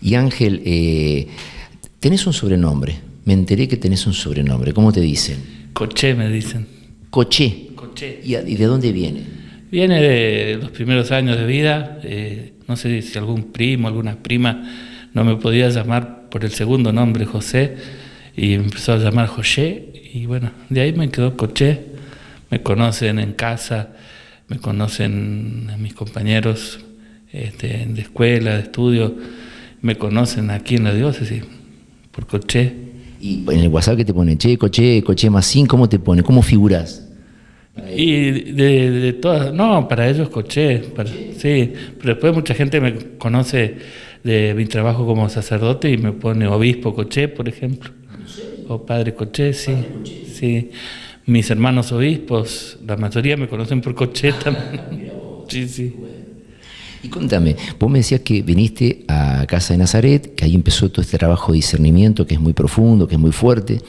Y Ángel, tenés un sobrenombre. Me enteré que tenés un sobrenombre. ¿Cómo te dicen? Coché me dicen. Coché. Coché. ¿Y de dónde viene? Viene de los primeros años de vida. No sé si algún primo, alguna prima no me podía llamar por el segundo nombre, José, y me empezó a llamar José. Y bueno, de ahí me quedó Coché. Me conocen en casa, me conocen mis compañeros de escuela, de estudio, me conocen aquí en la diócesis por Coché. Y en el WhatsApp que te pone, che, Coché Macín, ¿cómo te pone? ¿Cómo figurás? Y de todas, no, para ellos Coché, sí, pero después mucha gente me conoce de mi trabajo como sacerdote y me pone obispo Coché, por ejemplo, o padre Coché, sí, sí. Mis hermanos obispos, la mayoría me conocen por Coché también. Sí, sí. Y contame, vos me decías que viniste a Casa de Nazaret, que ahí empezó todo este trabajo de discernimiento que es muy profundo, que es muy fuerte,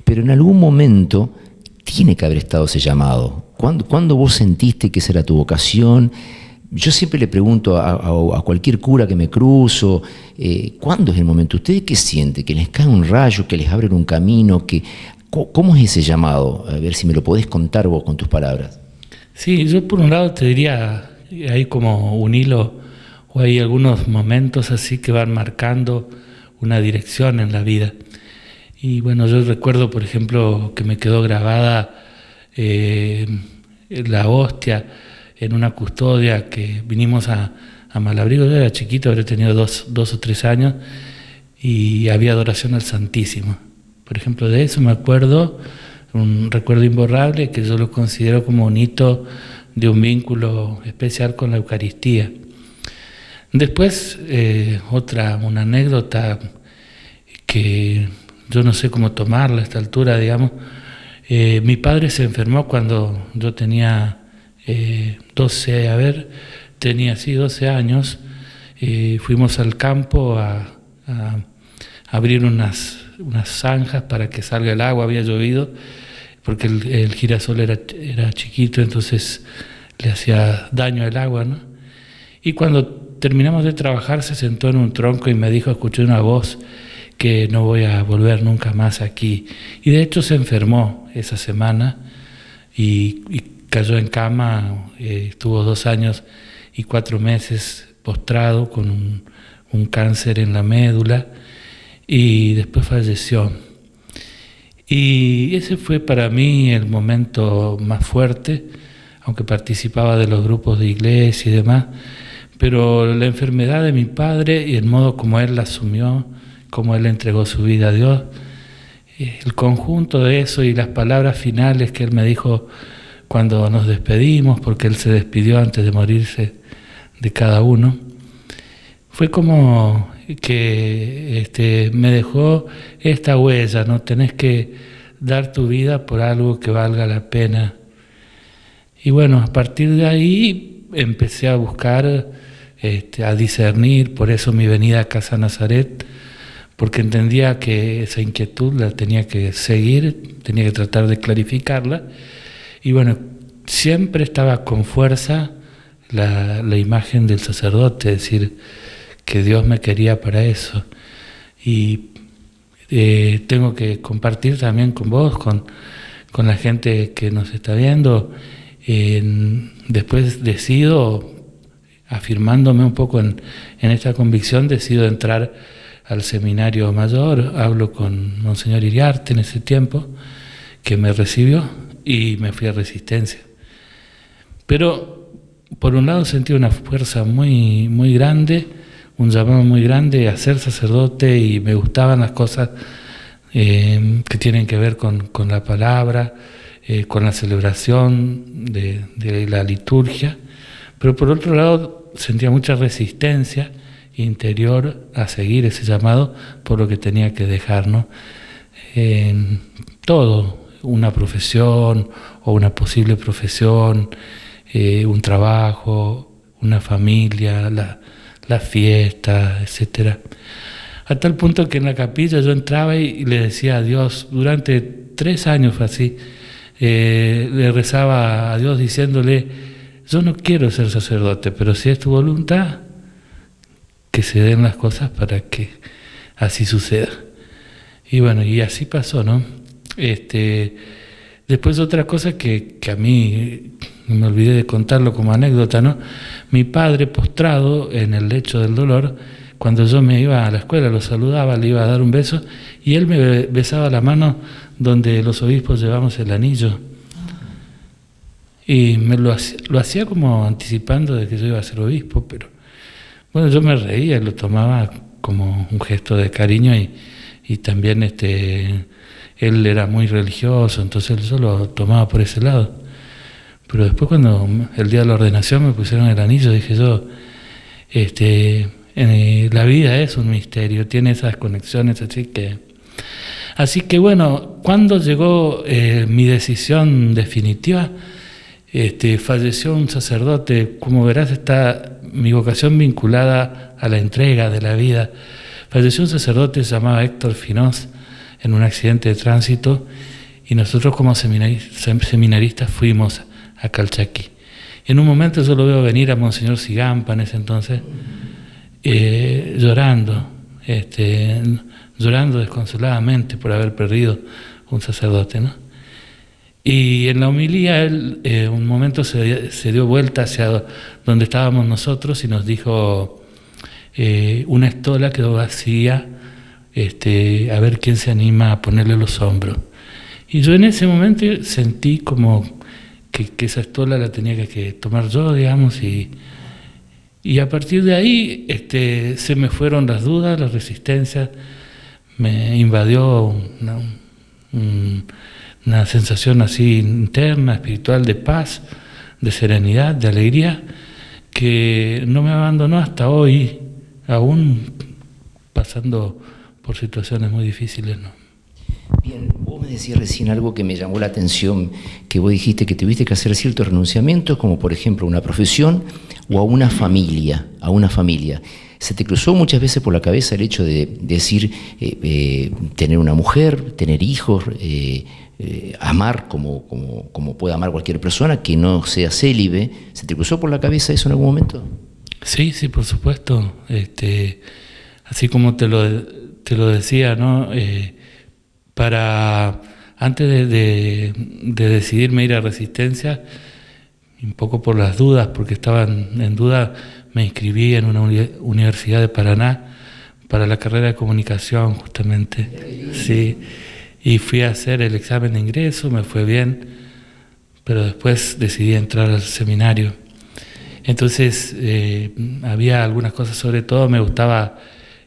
pero en algún momento tiene que haber estado ese llamado. ¿Cuándo vos sentiste que esa era tu vocación? Yo siempre le pregunto a cualquier cura que me cruzo, ¿cuándo es el momento? ¿Ustedes qué sienten? ¿Que les cae un rayo, que les abren un camino? ¿Cómo es ese llamado? A ver si me lo podés contar vos con tus palabras. Sí, yo por un lado te diría, hay como un hilo, o hay algunos momentos así que van marcando una dirección en la vida. Y bueno, yo recuerdo, por ejemplo, que me quedó grabada la hostia en una custodia que vinimos a Malabrigo. Yo era chiquito, habría tenido dos o tres años, y había adoración al Santísimo. Por ejemplo, de eso me acuerdo, un recuerdo imborrable que yo lo considero como un hito de un vínculo especial con la Eucaristía. Después, una anécdota que yo no sé cómo tomarla a esta altura, digamos. Mi padre se enfermó cuando yo tenía 12 años. Fuimos al campo a abrir unas zanjas para que salga el agua, había llovido, porque el girasol era chiquito, entonces le hacía daño el agua, ¿no? Y cuando terminamos de trabajar se sentó en un tronco y me dijo, escuché una voz, que no voy a volver nunca más aquí. Y de hecho se enfermó esa semana y cayó en cama, estuvo 2 años y 4 meses postrado con un cáncer en la médula, y después falleció. Y ese fue para mí el momento más fuerte, aunque participaba de los grupos de iglesia y demás, pero la enfermedad de mi padre y el modo como él la asumió, como él entregó su vida a Dios, el conjunto de eso y las palabras finales que él me dijo cuando nos despedimos, porque él se despidió antes de morirse de cada uno, fue como que me dejó esta huella, ¿no? Tenés que dar tu vida por algo que valga la pena. Y bueno, a partir de ahí empecé a buscar, a discernir, por eso mi venida a Casa Nazaret, porque entendía que esa inquietud la tenía que seguir, tenía que tratar de clarificarla. Y bueno, siempre estaba con fuerza la imagen del sacerdote, es decir, que Dios me quería para eso. Y tengo que compartir también con vos, con la gente que nos está viendo. Después decido, afirmándome un poco en esta convicción, decido entrar al seminario mayor. Hablo con Monseñor Iriarte en ese tiempo, que me recibió, y me fui a Resistencia. Pero por un lado sentí una fuerza muy, muy grande, un llamado muy grande a ser sacerdote, y me gustaban las cosas que tienen que ver con la palabra, con la celebración de la liturgia, pero por otro lado sentía mucha resistencia interior a seguir ese llamado por lo que tenía que dejar, ¿no? Todo, una profesión o una posible profesión, un trabajo, una familia, la fiesta, etcétera. A tal punto que en la capilla yo entraba y le decía a Dios, durante 3 años fue así, le rezaba a Dios diciéndole, yo no quiero ser sacerdote, pero si es tu voluntad, que se den las cosas para que así suceda. Y bueno, y así pasó, ¿no? Después otra cosa que a mí me olvidé de contarlo como anécdota, ¿no? Mi padre, postrado en el lecho del dolor, cuando yo me iba a la escuela, lo saludaba, le iba a dar un beso, y él me besaba la mano donde los obispos llevamos el anillo. Y lo hacía como anticipando de que yo iba a ser obispo, pero bueno, yo me reía, lo tomaba como un gesto de cariño y también él era muy religioso, entonces yo lo tomaba por ese lado. Pero después cuando el día de la ordenación me pusieron el anillo, dije yo, la vida es un misterio, tiene esas conexiones, así que bueno, cuando llegó mi decisión definitiva, falleció un sacerdote. Como verás, está mi vocación vinculada a la entrega de la vida. Falleció un sacerdote, se llamaba Héctor Finós, en un accidente de tránsito, y nosotros como seminaristas fuimos a Calchaquí. En un momento yo lo veo venir a Monseñor Sigampa en ese entonces, llorando desconsoladamente por haber perdido un sacerdote, ¿no? Y en la homilía él un momento se dio vuelta hacia donde estábamos nosotros y nos dijo, una estola quedó vacía, a ver quién se anima a ponerle los hombros. Y yo en ese momento sentí como que esa estola la tenía que tomar yo, digamos, y a partir de ahí se me fueron las dudas, las resistencias, me invadió una sensación así interna, espiritual, de paz, de serenidad, de alegría, que no me abandonó hasta hoy, aún pasando por situaciones muy difíciles, ¿no? Bien, vos me decías recién algo que me llamó la atención, que vos dijiste que tuviste que hacer ciertos renunciamientos, como por ejemplo una profesión o a una familia, ¿Se te cruzó muchas veces por la cabeza el hecho de decir, tener una mujer, tener hijos, amar como puede amar cualquier persona, que no sea célibe? ¿Se te cruzó por la cabeza eso en algún momento? Sí, por supuesto. Así como te lo decía, ¿no? Antes de decidirme ir a Resistencia, un poco por las dudas, porque estaban en duda, me inscribí en una universidad de Paraná para la carrera de comunicación, justamente. Sí, y fui a hacer el examen de ingreso, me fue bien, pero después decidí entrar al seminario. Entonces, había algunas cosas, sobre todo me gustaba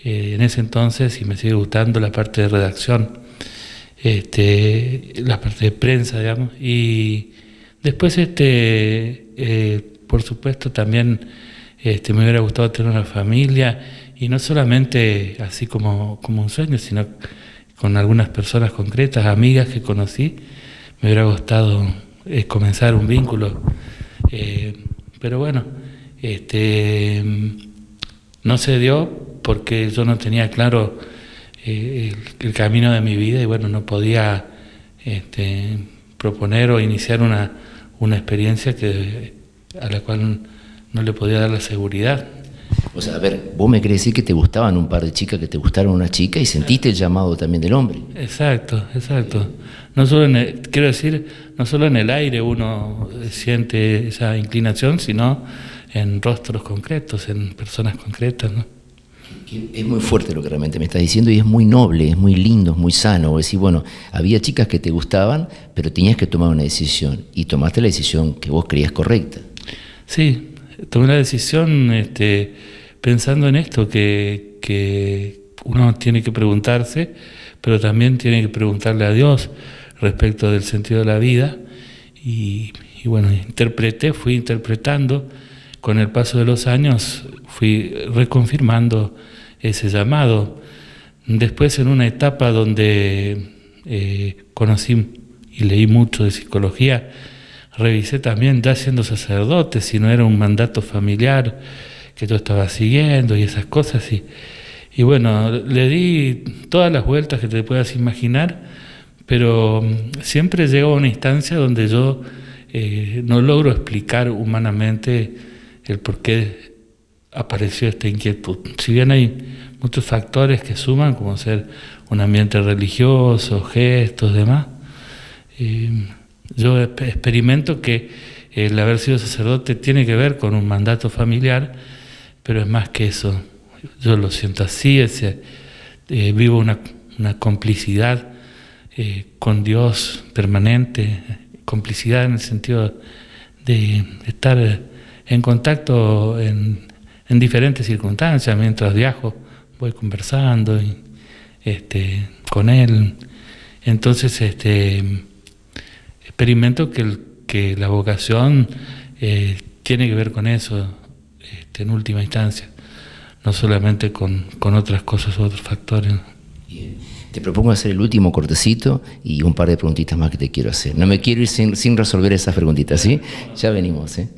en ese entonces, y me sigue gustando, la parte de redacción, la parte de prensa, digamos, y después, por supuesto, también me hubiera gustado tener una familia, y no solamente así como un sueño, sino con algunas personas concretas, amigas que conocí. Me hubiera gustado comenzar un vínculo, pero bueno, no se dio porque yo no tenía claro el camino de mi vida, y bueno, no podía proponer o iniciar una experiencia a la cual no le podía dar la seguridad. O sea, a ver, vos me querés decir que te gustaban un par de chicas, que te gustaron una chica, y sentiste el llamado también del hombre. Exacto. No solo no solo en el aire uno siente esa inclinación, sino en rostros concretos, en personas concretas, ¿no? Es muy fuerte lo que realmente me estás diciendo, y es muy noble, es muy lindo, es muy sano. Es decir, bueno, había chicas que te gustaban, pero tenías que tomar una decisión, y tomaste la decisión que vos creías correcta. Sí, tomé la decisión pensando en esto, que uno tiene que preguntarse, pero también tiene que preguntarle a Dios respecto del sentido de la vida. Y bueno, fui interpretando, con el paso de los años fui reconfirmando ese llamado. Después, en una etapa donde conocí y leí mucho de psicología, revisé también, ya siendo sacerdote, si no era un mandato familiar que yo estaba siguiendo y esas cosas. Y bueno, le di todas las vueltas que te puedas imaginar, pero siempre llego a una instancia donde yo no logro explicar humanamente el porqué apareció esta inquietud. Si bien hay muchos factores que suman, como ser un ambiente religioso, gestos, demás, yo experimento que el haber sido sacerdote tiene que ver con un mandato familiar, pero es más que eso. Yo lo siento así, vivo una complicidad con Dios permanente, complicidad en el sentido de estar en contacto en diferentes circunstancias. Mientras viajo voy conversando con Él. Entonces experimento que la vocación tiene que ver con eso, en última instancia, no solamente con otras cosas u otros factores. Bien. Te propongo hacer el último cortecito y un par de preguntitas más que te quiero hacer. No me quiero ir sin resolver esas preguntitas, ¿sí? Ya venimos, ¿eh?